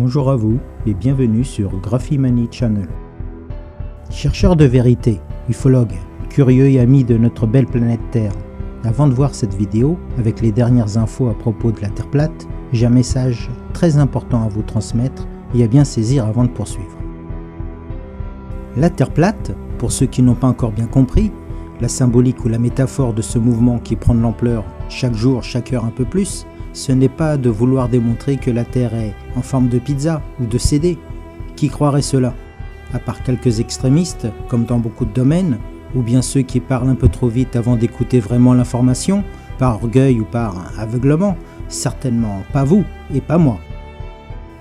Bonjour à vous et bienvenue sur Graphimani Channel. Chercheurs de vérité, ufologues, curieux et amis de notre belle planète Terre, avant de voir cette vidéo avec les dernières infos à propos de la Terre plate, j'ai un message très important à vous transmettre et à bien saisir avant de poursuivre. La Terre plate, pour ceux qui n'ont pas encore bien compris, la symbolique ou la métaphore de ce mouvement qui prend de l'ampleur chaque jour, chaque heure un peu plus, ce n'est pas de vouloir démontrer que la Terre est en forme de pizza ou de CD. Qui croirait cela? À part quelques extrémistes, comme dans beaucoup de domaines, ou bien ceux qui parlent un peu trop vite avant d'écouter vraiment l'information, par orgueil ou par aveuglement, certainement pas vous et pas moi.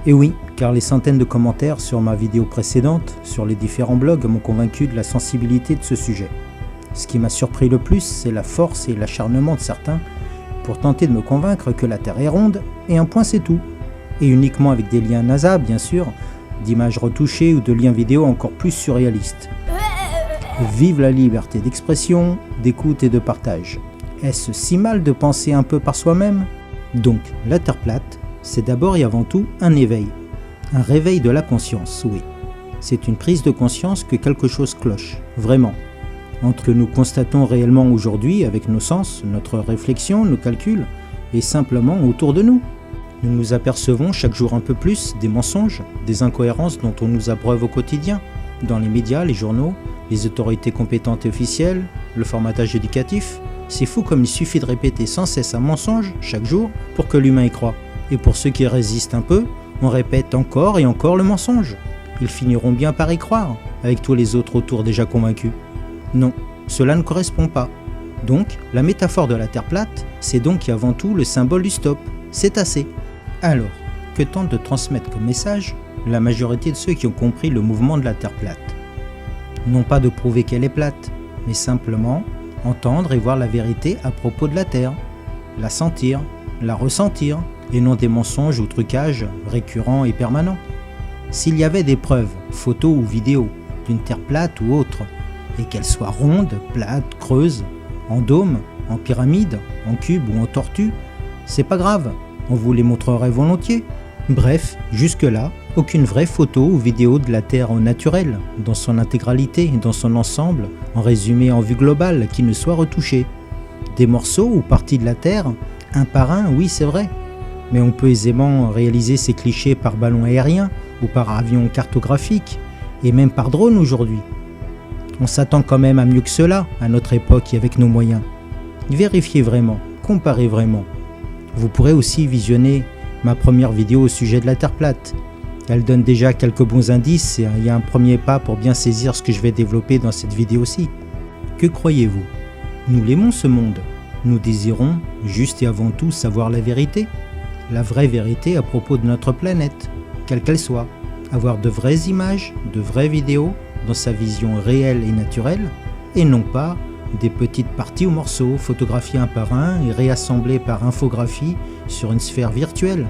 Et oui, car les centaines de commentaires sur ma vidéo précédente, sur les différents blogs, m'ont convaincu de la sensibilité de ce sujet. Ce qui m'a surpris le plus, c'est la force et l'acharnement de certains pour tenter de me convaincre que la Terre est ronde, et un point c'est tout. Et uniquement avec des liens NASA, bien sûr, d'images retouchées ou de liens vidéo encore plus surréalistes. Vive la liberté d'expression, d'écoute et de partage. Est-ce si mal de penser un peu par soi-même? Donc, la Terre plate, c'est d'abord et avant tout un éveil. Un réveil de la conscience, oui. C'est une prise de conscience que quelque chose cloche, vraiment. Entre ce que nous constatons réellement aujourd'hui avec nos sens, notre réflexion, nos calculs, et simplement autour de nous. Nous nous apercevons chaque jour un peu plus des mensonges, des incohérences dont on nous abreuve au quotidien, dans les médias, les journaux, les autorités compétentes et officielles, le formatage éducatif. C'est fou comme il suffit de répéter sans cesse un mensonge chaque jour pour que l'humain y croit. Et pour ceux qui résistent un peu, on répète encore et encore le mensonge. Ils finiront bien par y croire, avec tous les autres autour déjà convaincus. Non, cela ne correspond pas. Donc, la métaphore de la Terre plate, c'est donc avant tout le symbole du stop. C'est assez. Alors, que tente de transmettre comme message la majorité de ceux qui ont compris le mouvement de la Terre plate? Non pas de prouver qu'elle est plate, mais simplement entendre et voir la vérité à propos de la Terre, la sentir, la ressentir, et non des mensonges ou trucages récurrents et permanents. S'il y avait des preuves, photos ou vidéos, d'une Terre plate ou autre, et qu'elle soit ronde, plate, creuse, en dôme, en pyramide, en cube ou en tortue, c'est pas grave, on vous les montrerait volontiers. Bref, jusque-là, aucune vraie photo ou vidéo de la Terre au naturel, dans son intégralité, dans son ensemble, en résumé en vue globale, qui ne soit retouchée. Des morceaux ou parties de la Terre, un par un, oui c'est vrai, mais on peut aisément réaliser ces clichés par ballon aérien ou par avion cartographique, et même par drone aujourd'hui. On s'attend quand même à mieux que cela, à notre époque et avec nos moyens. Vérifiez vraiment, comparez vraiment. Vous pourrez aussi visionner ma première vidéo au sujet de la Terre plate. Elle donne déjà quelques bons indices et il y a un premier pas pour bien saisir ce que je vais développer dans cette vidéo-ci. Que croyez-vous? Nous l'aimons ce monde. Nous désirons, juste et avant tout, savoir la vérité. La vraie vérité à propos de notre planète, quelle qu'elle soit. Avoir de vraies images, de vraies vidéos, dans sa vision réelle et naturelle, et non pas des petites parties ou morceaux photographiés un par un et réassemblés par infographie sur une sphère virtuelle,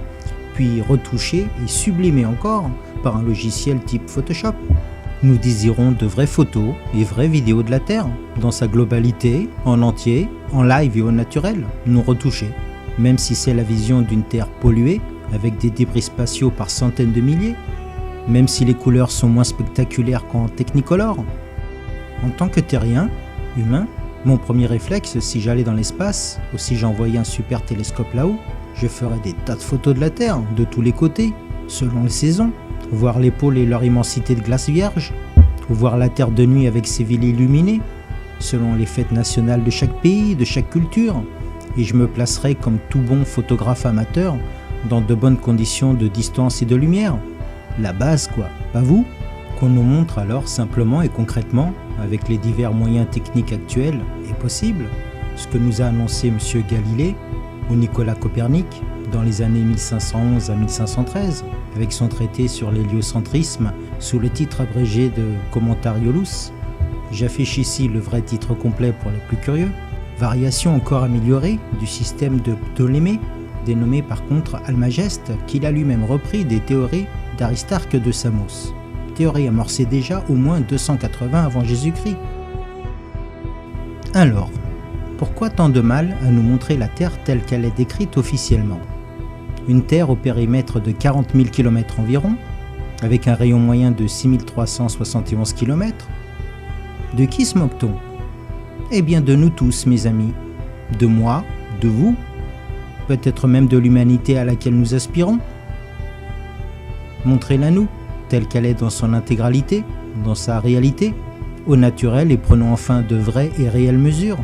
puis retouchés et sublimés encore par un logiciel type Photoshop. Nous désirons de vraies photos et vraies vidéos de la Terre, dans sa globalité, en entier, en live et au naturel, non retouchées, même si c'est la vision d'une Terre polluée, avec des débris spatiaux par centaines de milliers, même si les couleurs sont moins spectaculaires qu'en Technicolor. En tant que terrien, humain, mon premier réflexe, si j'allais dans l'espace, ou si j'envoyais un super télescope là-haut, je ferais des tas de photos de la Terre, de tous les côtés, selon les saisons, voir les pôles et leur immensité de glace vierge, ou voir la Terre de nuit avec ses villes illuminées, selon les fêtes nationales de chaque pays, de chaque culture, et je me placerais comme tout bon photographe amateur, dans de bonnes conditions de distance et de lumière. La base quoi, pas vous? Qu'on nous montre alors simplement et concrètement, avec les divers moyens techniques actuels et possibles, ce que nous a annoncé M. Galilée ou Nicolas Copernic dans les années 1511 à 1513, avec son traité sur l'héliocentrisme sous le titre abrégé de Commentariolus. J'affiche ici le vrai titre complet pour les plus curieux. Variation encore améliorée du système de Ptolémée, dénommé par contre Almageste, qu'il a lui-même repris des théories d'Aristarque de Samos. Théorie amorcée déjà au moins 280 avant Jésus-Christ. Alors, pourquoi tant de mal à nous montrer la Terre telle qu'elle est décrite officiellement? Une Terre au périmètre de 40 000 km environ, avec un rayon moyen de 6371 km. De qui se moque-t-on? Eh bien de nous tous, mes amis. De moi, de vous, peut-être même de l'humanité à laquelle nous aspirons. Montrez-la nous, telle qu'elle est dans son intégralité, dans sa réalité, au naturel, et prenons enfin de vraies et réelles mesures.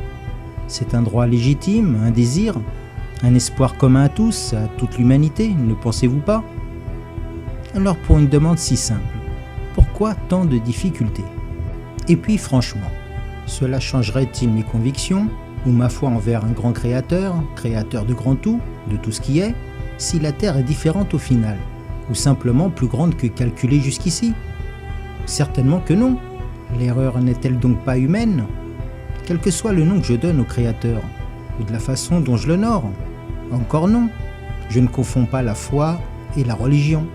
C'est un droit légitime, un désir, un espoir commun à tous, à toute l'humanité, ne pensez-vous pas? Alors pour une demande si simple, pourquoi tant de difficultés? Et puis franchement, cela changerait-il mes convictions ou ma foi envers un grand créateur, créateur de grand tout, de tout ce qui est, si la Terre est différente au final, ou simplement plus grande que calculée jusqu'ici? Certainement que non. L'erreur n'est-elle donc pas humaine? Quel que soit le nom que je donne au créateur, ou de la façon dont je l'honore? Encore non. Je ne confonds pas la foi et la religion.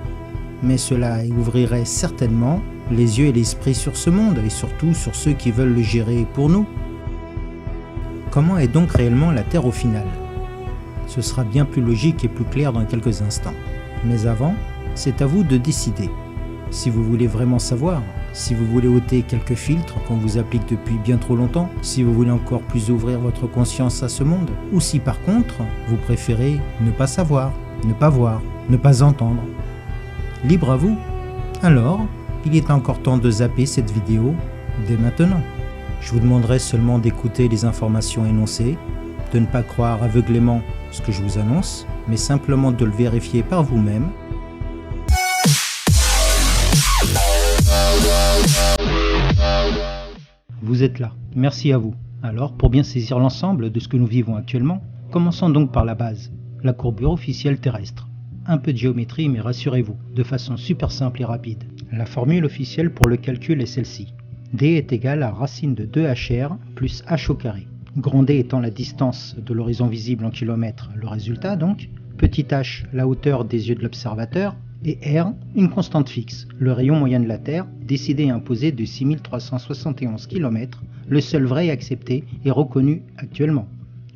Mais cela ouvrirait certainement les yeux et l'esprit sur ce monde, et surtout sur ceux qui veulent le gérer pour nous. Comment est donc réellement la Terre au final? Ce sera bien plus logique et plus clair dans quelques instants. Mais avant, c'est à vous de décider. Si vous voulez vraiment savoir, si vous voulez ôter quelques filtres qu'on vous applique depuis bien trop longtemps, si vous voulez encore plus ouvrir votre conscience à ce monde, ou si par contre, vous préférez ne pas savoir, ne pas voir, ne pas entendre. Libre à vous. Alors, il est encore temps de zapper cette vidéo dès maintenant. Je vous demanderai seulement d'écouter les informations énoncées, de ne pas croire aveuglément ce que je vous annonce, mais simplement de le vérifier par vous-même. Vous êtes là, merci à vous. Alors, pour bien saisir l'ensemble de ce que nous vivons actuellement, commençons donc par la base, la courbure officielle terrestre. Un peu de géométrie, mais rassurez-vous, de façon super simple et rapide. La formule officielle pour le calcul est celle-ci. D est égal à racine de 2HR plus H au carré. Grand D étant la distance de l'horizon visible en kilomètres, le résultat donc, petit h, la hauteur des yeux de l'observateur, et R, une constante fixe, le rayon moyen de la Terre, décidé et imposé de 6371 km, le seul vrai et accepté et reconnu actuellement.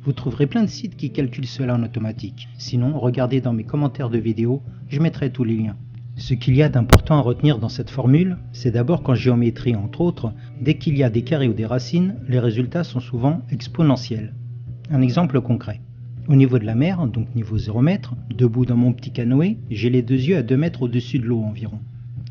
Vous trouverez plein de sites qui calculent cela en automatique. Sinon, regardez dans mes commentaires de vidéo, je mettrai tous les liens. Ce qu'il y a d'important à retenir dans cette formule, c'est d'abord qu'en géométrie, entre autres, dès qu'il y a des carrés ou des racines, les résultats sont souvent exponentiels. Un exemple concret. Au niveau de la mer, donc niveau 0 mètre, debout dans mon petit canoë, j'ai les deux yeux à 2 mètres au-dessus de l'eau environ.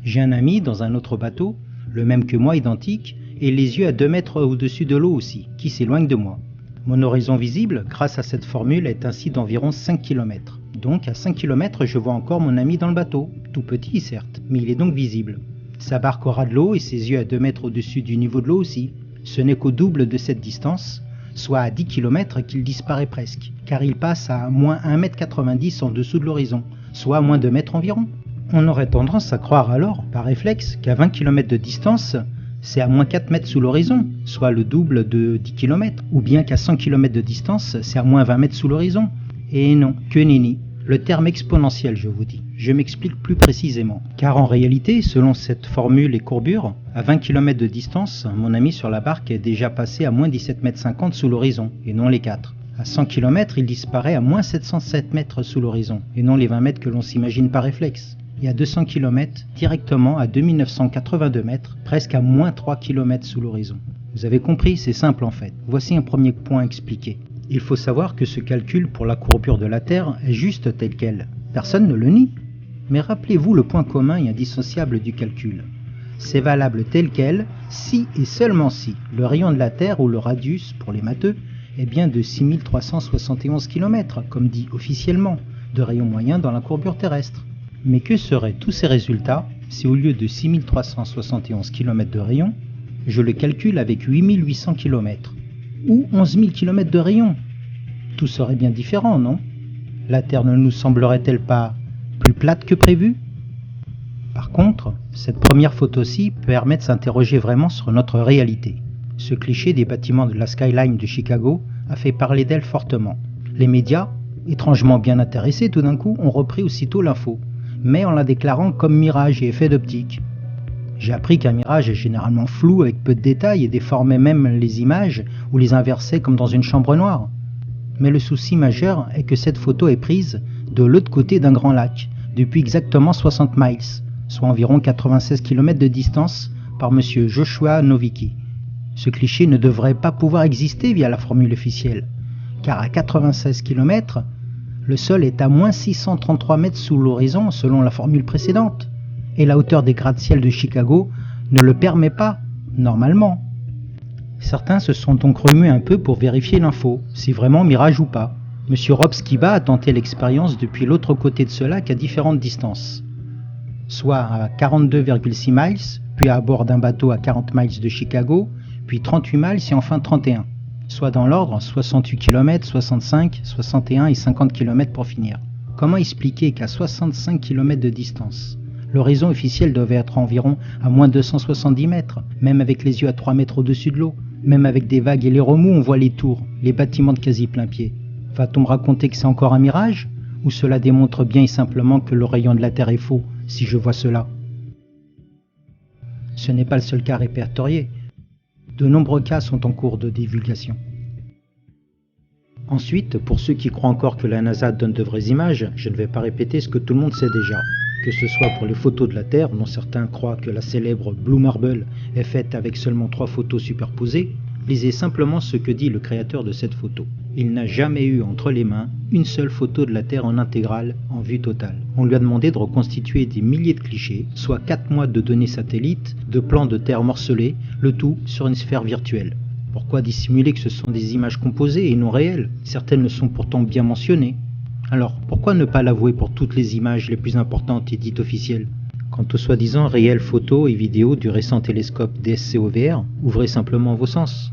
J'ai un ami dans un autre bateau, le même que moi, identique, et les yeux à 2 mètres au-dessus de l'eau aussi, qui s'éloigne de moi. Mon horizon visible, grâce à cette formule, est ainsi d'environ 5 km. Donc à 5 km, je vois encore mon ami dans le bateau, tout petit certes, mais il est donc visible. Sa barque aura de l'eau et ses yeux à 2 mètres au-dessus du niveau de l'eau aussi. Ce n'est qu'au double de cette distance, soit à 10 km qu'il disparaît presque, car il passe à moins 1,90 m en dessous de l'horizon, soit à moins 2 mètres environ. On aurait tendance à croire alors, par réflexe, qu'à 20 km de distance, c'est à moins 4 mètres sous l'horizon, soit le double de 10 km, ou bien qu'à 100 km de distance, c'est à moins 20 mètres sous l'horizon. Et non, que nenni. Le terme exponentiel, je vous dis. Je m'explique plus précisément. Car en réalité, selon cette formule et courbure, à 20 km de distance, mon ami sur la barque est déjà passé à moins 17,50 mètres sous l'horizon, et non les 4. À 100 km, il disparaît à moins 707 mètres sous l'horizon, et non les 20 mètres que l'on s'imagine par réflexe. Et à 200 km, directement à 2982 mètres, presque à moins 3 km sous l'horizon. Vous avez compris, c'est simple en fait. Voici un premier point expliqué. Il faut savoir que ce calcul pour la courbure de la Terre est juste tel quel. Personne ne le nie. Mais rappelez-vous le point commun et indissociable du calcul. C'est valable tel quel si et seulement si le rayon de la Terre ou le radius pour les matheux est bien de 6371 km, comme dit officiellement, de rayon moyen dans la courbure terrestre. Mais que seraient tous ces résultats si au lieu de 6371 km de rayon, je le calcule avec 8800 km ou 11 000 km de rayon? Tout serait bien différent, non? La Terre ne nous semblerait-elle pas plus plate que prévu? Par contre, cette première photo-ci permet de s'interroger vraiment sur notre réalité. Ce cliché des bâtiments de la skyline de Chicago a fait parler d'elle fortement. Les médias, étrangement bien intéressés tout d'un coup, ont repris aussitôt l'info, mais en la déclarant comme mirage et effet d'optique. J'ai appris qu'un mirage est généralement flou avec peu de détails et déformait même les images ou les inversait comme dans une chambre noire. Mais le souci majeur est que cette photo est prise de l'autre côté d'un grand lac, depuis exactement 60 miles, soit environ 96 km de distance, par M. Joshua Nowicki. Ce cliché ne devrait pas pouvoir exister via la formule officielle, car à 96 km, le sol est à moins 633 mètres sous l'horizon selon la formule précédente, et la hauteur des gratte-ciel de Chicago ne le permet pas, normalement. Certains se sont donc remués un peu pour vérifier l'info, si vraiment mirage ou pas. M. Rob Skiba a tenté l'expérience depuis l'autre côté de ce lac à différentes distances, soit à 42,6 miles, puis à bord d'un bateau à 40 miles de Chicago, puis 38 miles et enfin 31, soit dans l'ordre 68 km, 65, 61 et 50 km pour finir. Comment expliquer qu'à 65 km de distance, l'horizon officiel devait être environ à moins 270 mètres, même avec les yeux à 3 mètres au-dessus de l'eau, même avec des vagues et les remous, on voit les tours, les bâtiments de quasi plein pied. Va-t-on me raconter que c'est encore un mirage? Ou cela démontre bien et simplement que le rayon de la Terre est faux, si je vois cela? Ce n'est pas le seul cas répertorié. De nombreux cas sont en cours de divulgation. Ensuite, pour ceux qui croient encore que la NASA donne de vraies images, je ne vais pas répéter ce que tout le monde sait déjà. Que ce soit pour les photos de la Terre, dont certains croient que la célèbre Blue Marble est faite avec seulement 3 photos superposées, lisez simplement ce que dit le créateur de cette photo. Il n'a jamais eu entre les mains une seule photo de la Terre en intégrale, en vue totale. On lui a demandé de reconstituer des milliers de clichés, soit 4 mois de données satellites, de plans de Terre morcelés, le tout sur une sphère virtuelle. Pourquoi dissimuler que ce sont des images composées et non réelles? Certaines le sont pourtant bien mentionnées. Alors, pourquoi ne pas l'avouer pour toutes les images les plus importantes et dites officielles? Quant aux soi-disant réelles photos et vidéos du récent télescope DSC-OVR, ouvrez simplement vos sens.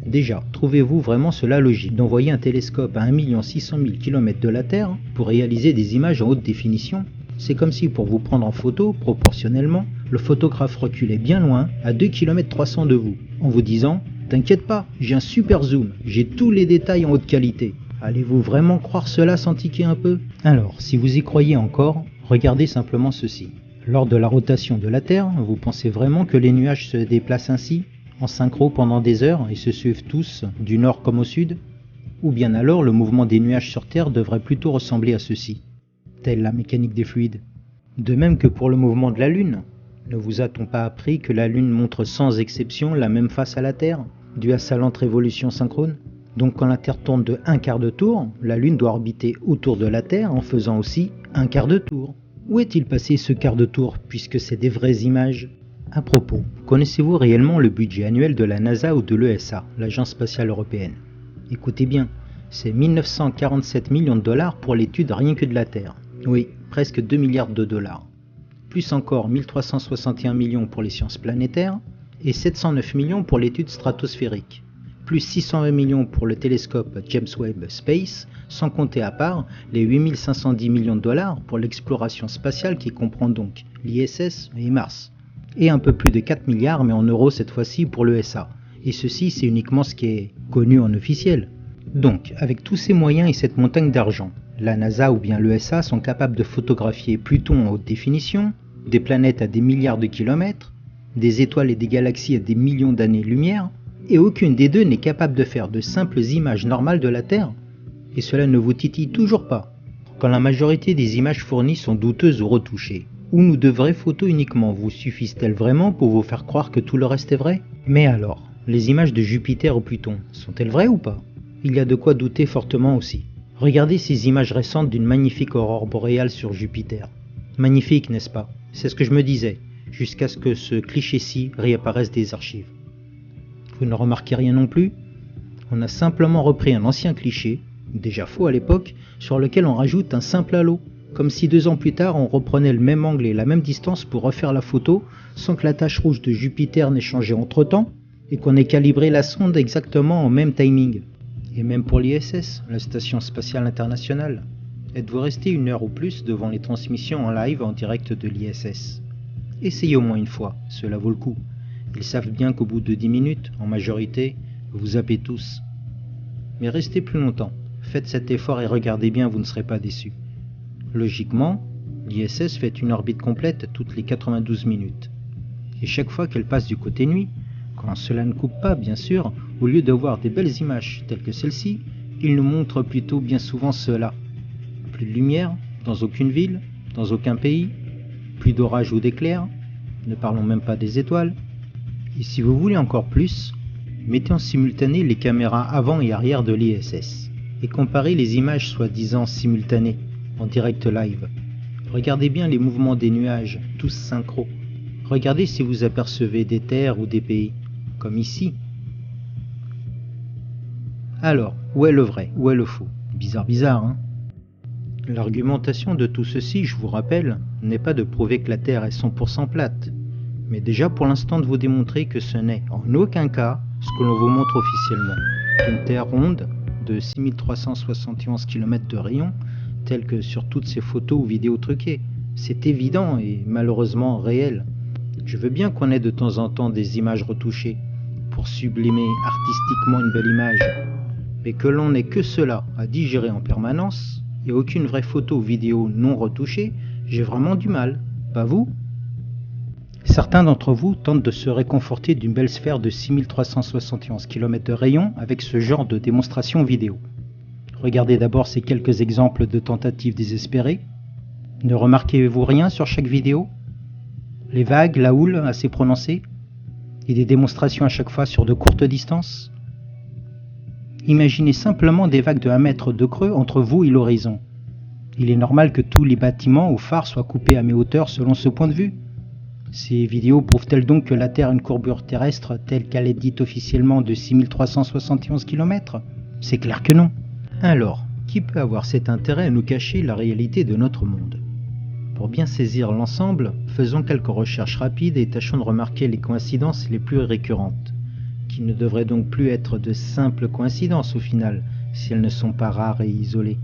Déjà, trouvez-vous vraiment cela logique d'envoyer un télescope à 1 600 000 km de la Terre pour réaliser des images en haute définition? C'est comme si pour vous prendre en photo, proportionnellement, le photographe reculait bien loin, à 2 km 300 de vous, en vous disant « T'inquiète pas, j'ai un super zoom, j'ai tous les détails en haute qualité ». Allez-vous vraiment croire cela sans tiquer un peu? Alors, si vous y croyez encore, regardez simplement ceci. Lors de la rotation de la Terre, vous pensez vraiment que les nuages se déplacent ainsi, en synchro pendant des heures et se suivent tous, du nord comme au sud? Ou bien alors le mouvement des nuages sur Terre devrait plutôt ressembler à ceci, telle la mécanique des fluides. De même que pour le mouvement de la Lune, ne vous a-t-on pas appris que la Lune montre sans exception la même face à la Terre, due à sa lente révolution synchrone? Donc quand la Terre tourne de 1/4 de tour, la Lune doit orbiter autour de la Terre en faisant aussi 1/4 de tour. Où est-il passé ce quart de tour, puisque c'est des vraies images? À propos, connaissez-vous réellement le budget annuel de la NASA ou de l'ESA, l'Agence spatiale européenne? Écoutez bien, c'est 1947 millions de dollars pour l'étude rien que de la Terre. Oui, presque 2 milliards de dollars. Plus encore 1361 millions pour les sciences planétaires et 709 millions pour l'étude stratosphérique. Plus 620 millions pour le télescope James Webb Space, sans compter à part les 8510 millions de dollars pour l'exploration spatiale qui comprend donc l'ISS et Mars. Et un peu plus de 4 milliards, mais en euros cette fois-ci pour l'ESA. Et ceci, c'est uniquement ce qui est connu en officiel. Donc, avec tous ces moyens et cette montagne d'argent, la NASA ou bien l'ESA sont capables de photographier Pluton en haute définition, des planètes à des milliards de kilomètres, des étoiles et des galaxies à des millions d'années-lumière, et aucune des deux n'est capable de faire de simples images normales de la Terre. Et cela ne vous titille toujours pas, quand la majorité des images fournies sont douteuses ou retouchées. Ou nous de vraies photos uniquement vous suffisent-elles vraiment pour vous faire croire que tout le reste est vrai? Mais alors, les images de Jupiter ou Pluton, sont-elles vraies ou pas? Il y a de quoi douter fortement aussi. Regardez ces images récentes d'une magnifique aurore boréale sur Jupiter. Magnifique, n'est-ce pas? C'est ce que je me disais, jusqu'à ce que ce cliché-ci réapparaisse des archives. Vous ne remarquez rien non plus? On a simplement repris un ancien cliché, déjà faux à l'époque, sur lequel on rajoute un simple halo. Comme si 2 ans plus tard on reprenait le même angle et la même distance pour refaire la photo sans que la tache rouge de Jupiter n'ait changé entre temps et qu'on ait calibré la sonde exactement au même timing. Et même pour l'ISS, la Station Spatiale Internationale. Êtes-vous resté 1 heure ou plus devant les transmissions en live en direct de l'ISS? Essayez au moins une fois, cela vaut le coup. Ils savent bien qu'au bout de 10 minutes, en majorité, vous zappez tous. Mais restez plus longtemps, faites cet effort et regardez bien, vous ne serez pas déçus. Logiquement, l'ISS fait une orbite complète toutes les 92 minutes. Et chaque fois qu'elle passe du côté nuit, quand cela ne coupe pas bien sûr, au lieu de voir des belles images telles que celle-ci, il nous montre plutôt bien souvent cela. plus de lumière, dans aucune ville, dans aucun pays, plus d'orage ou d'éclairs, ne parlons même pas des étoiles. Et si vous voulez encore plus, mettez en simultané les caméras avant et arrière de l'ISS et comparez les images soi-disant simultanées, en direct live. Regardez bien les mouvements des nuages, tous synchro. Regardez si vous apercevez des terres ou des pays, comme ici. Alors, où est le vrai, où est le faux? Bizarre, hein? L'argumentation de tout ceci, je vous rappelle, n'est pas de prouver que la Terre est 100% plate, mais déjà pour l'instant de vous démontrer que ce n'est en aucun cas ce que l'on vous montre officiellement, qu'une Terre ronde de 6371 km de rayon, telle que sur toutes ces photos ou vidéos truquées. C'est évident et malheureusement réel. Je veux bien qu'on ait de temps en temps des images retouchées, pour sublimer artistiquement une belle image, mais que l'on n'ait que cela à digérer en permanence, et aucune vraie photo ou vidéo non retouchée, j'ai vraiment du mal, pas vous? Certains d'entre vous tentent de se réconforter d'une belle sphère de 6371 km de rayon avec ce genre de démonstration vidéo. Regardez d'abord ces quelques exemples de tentatives désespérées. Ne remarquez-vous rien sur chaque vidéo? Les vagues, la houle assez prononcée, et des démonstrations à chaque fois sur de courtes distances? Imaginez simplement des vagues de 1 mètre de creux entre vous et l'horizon. Il est normal que tous les bâtiments ou phares soient coupés à mi-hauteur selon ce point de vue. Ces vidéos prouvent-elles donc que la Terre a une courbure terrestre telle qu'elle est dite officiellement de 6371 km? C'est clair que non. Alors, qui peut avoir cet intérêt à nous cacher la réalité de notre monde? Pour bien saisir l'ensemble, faisons quelques recherches rapides et tâchons de remarquer les coïncidences les plus récurrentes, qui ne devraient donc plus être de simples coïncidences au final, si elles ne sont pas rares et isolées.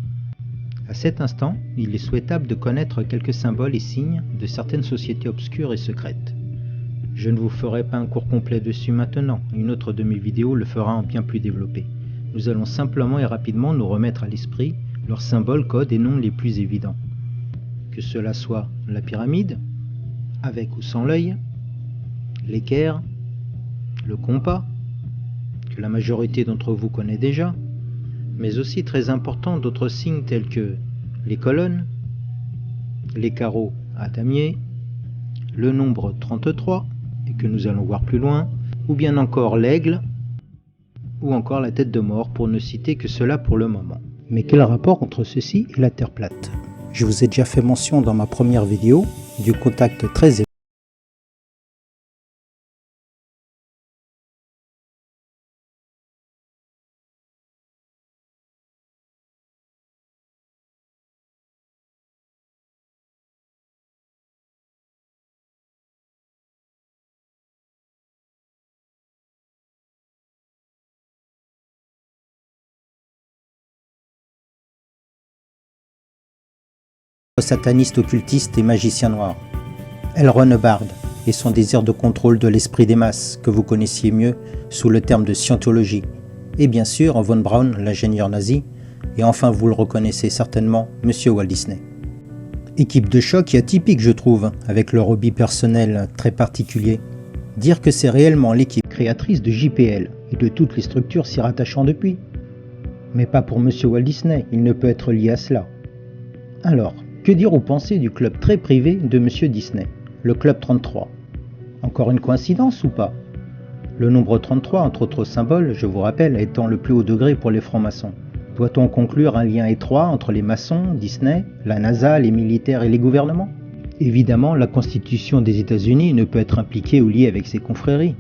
À cet instant, il est souhaitable de connaître quelques symboles et signes de certaines sociétés obscures et secrètes. Je ne vous ferai pas un cours complet dessus maintenant, une autre de mes vidéos le fera en bien plus développé. Nous allons simplement et rapidement nous remettre à l'esprit leurs symboles, codes et noms les plus évidents. Que cela soit la pyramide, avec ou sans l'œil, l'équerre, le compas, que la majorité d'entre vous connaît déjà, mais aussi très important d'autres signes tels que les colonnes, les carreaux à damier, le nombre 33, et que nous allons voir plus loin, ou bien encore l'aigle, ou encore la tête de mort, pour ne citer que cela pour le moment. Mais quel rapport entre ceci et la Terre plate? Je vous ai déjà fait mention dans ma première vidéo du contact très étroit sataniste, occultiste et magicien noir. L. Ron Hubbard et son désir de contrôle de l'esprit des masses, que vous connaissiez mieux sous le terme de scientologie, et bien sûr Von Braun, l'ingénieur nazi, et enfin vous le reconnaissez certainement, Monsieur Walt Disney. Équipe de choc et atypique je trouve, avec leur hobby personnel très particulier. Dire que c'est réellement l'équipe créatrice de JPL et de toutes les structures s'y rattachant depuis. Mais pas pour Monsieur Walt Disney, il ne peut être lié à cela. Alors, que dire aux pensées du club très privé de Monsieur Disney, le Club 33? Encore une coïncidence ou pas? Le nombre 33, entre autres symboles, je vous rappelle, étant le plus haut degré pour les francs-maçons. Doit-on conclure un lien étroit entre les maçons, Disney, la NASA, les militaires et les gouvernements? Évidemment, la Constitution des États-Unis ne peut être impliquée ou liée avec ces confréries,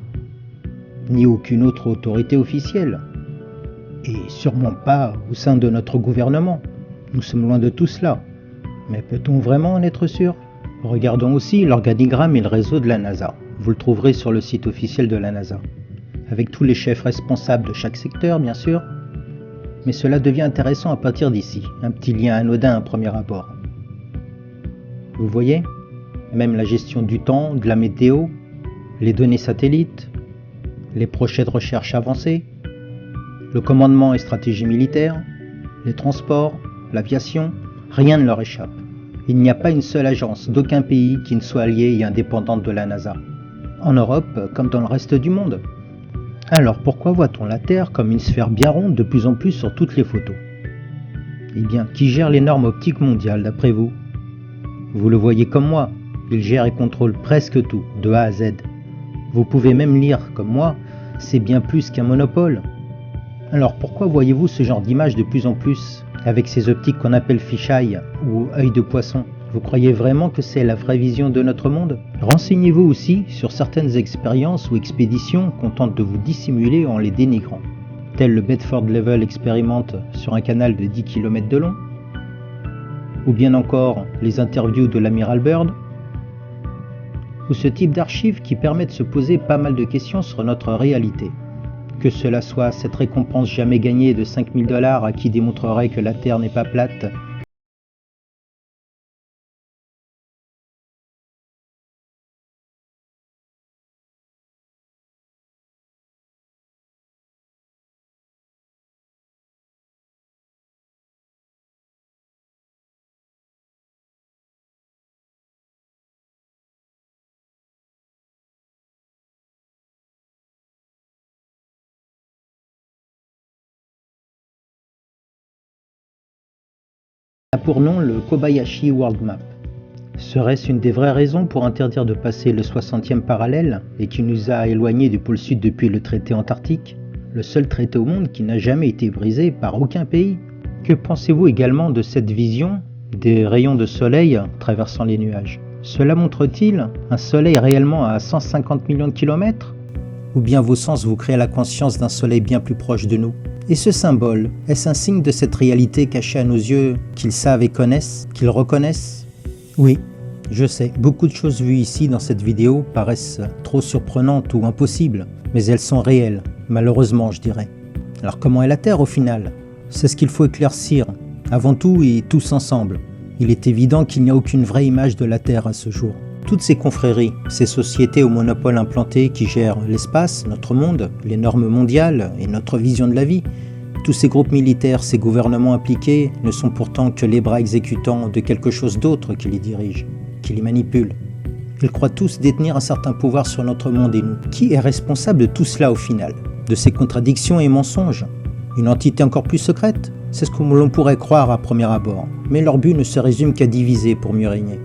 ni aucune autre autorité officielle, et sûrement pas au sein de notre gouvernement. Nous sommes loin de tout cela. Mais peut-on vraiment en être sûr? Regardons aussi l'organigramme et le réseau de la NASA. Vous le trouverez sur le site officiel de la NASA, avec tous les chefs responsables de chaque secteur, bien sûr. Mais cela devient intéressant à partir d'ici, un petit lien anodin à premier abord. Vous voyez? Même la gestion du temps, de la météo, les données satellites, les projets de recherche avancés, le commandement et stratégie militaire, les transports, l'aviation, rien ne leur échappe. Il n'y a pas une seule agence d'aucun pays qui ne soit alliée et indépendante de la NASA. En Europe, comme dans le reste du monde. Alors pourquoi voit-on la Terre comme une sphère bien ronde de plus en plus sur toutes les photos? Eh bien, qui gère les normes optiques mondiales d'après vous? Vous le voyez comme moi, il gère et contrôle presque tout, de A à Z. Vous pouvez même lire, comme moi, c'est bien plus qu'un monopole. Alors pourquoi voyez-vous ce genre d'image de plus en plus, avec ces optiques qu'on appelle fisheye ou œil de poisson? Vous croyez vraiment que c'est la vraie vision de notre monde? Renseignez-vous aussi sur certaines expériences ou expéditions qu'on tente de vous dissimuler en les dénigrant, tel le Bedford Level expérimente sur un canal de 10 km de long, ou bien encore les interviews de l'amiral Byrd, ou ce type d'archives qui permet de se poser pas mal de questions sur notre réalité. Que cela soit cette récompense jamais gagnée de 5000 $ à qui démontrerait que la Terre n'est pas plate, a pour nom le Kobayashi World Map. Serait-ce une des vraies raisons pour interdire de passer le 60e parallèle et qui nous a éloignés du pôle sud depuis le traité antarctique, le seul traité au monde qui n'a jamais été brisé par aucun pays? Que pensez-vous également de cette vision des rayons de soleil traversant les nuages? Cela montre-t-il un soleil réellement à 150 millions de kilomètres? Ou bien vos sens vous créent la conscience d'un soleil bien plus proche de nous? Et ce symbole, est-ce un signe de cette réalité cachée à nos yeux qu'ils savent et connaissent, qu'ils reconnaissent? Oui, je sais, beaucoup de choses vues ici dans cette vidéo paraissent trop surprenantes ou impossibles, mais elles sont réelles, malheureusement je dirais. Alors comment est la Terre au final? C'est ce qu'il faut éclaircir, avant tout et tous ensemble. Il est évident qu'il n'y a aucune vraie image de la Terre à ce jour. Toutes ces confréries, ces sociétés au monopole implanté qui gèrent l'espace, notre monde, les normes mondiales et notre vision de la vie, tous ces groupes militaires, ces gouvernements impliqués ne sont pourtant que les bras exécutants de quelque chose d'autre qui les dirige, qui les manipule. Ils croient tous détenir un certain pouvoir sur notre monde et nous. Qui est responsable de tout cela au final? De ces contradictions et mensonges? Une entité encore plus secrète? C'est ce que l'on pourrait croire à premier abord, mais leur but ne se résume qu'à diviser pour mieux régner.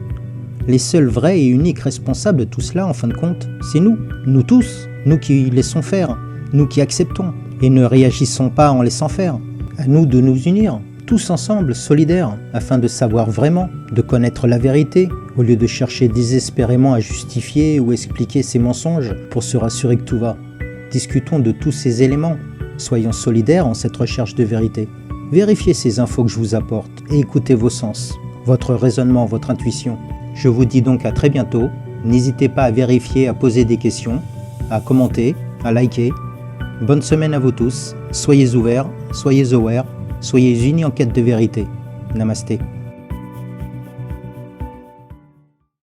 Les seuls vrais et uniques responsables de tout cela, en fin de compte, c'est nous. Nous tous. Nous qui laissons faire. Nous qui acceptons. Et ne réagissons pas en laissant faire. À nous de nous unir, tous ensemble, solidaires, afin de savoir vraiment, de connaître la vérité, au lieu de chercher désespérément à justifier ou expliquer ces mensonges pour se rassurer que tout va. Discutons de tous ces éléments. Soyons solidaires en cette recherche de vérité. Vérifiez ces infos que je vous apporte et écoutez vos sens, votre raisonnement, votre intuition. Je vous dis donc à très bientôt, n'hésitez pas à vérifier, à poser des questions, à commenter, à liker. Bonne semaine à vous tous, soyez ouverts, soyez aware, soyez unis en quête de vérité. Namasté.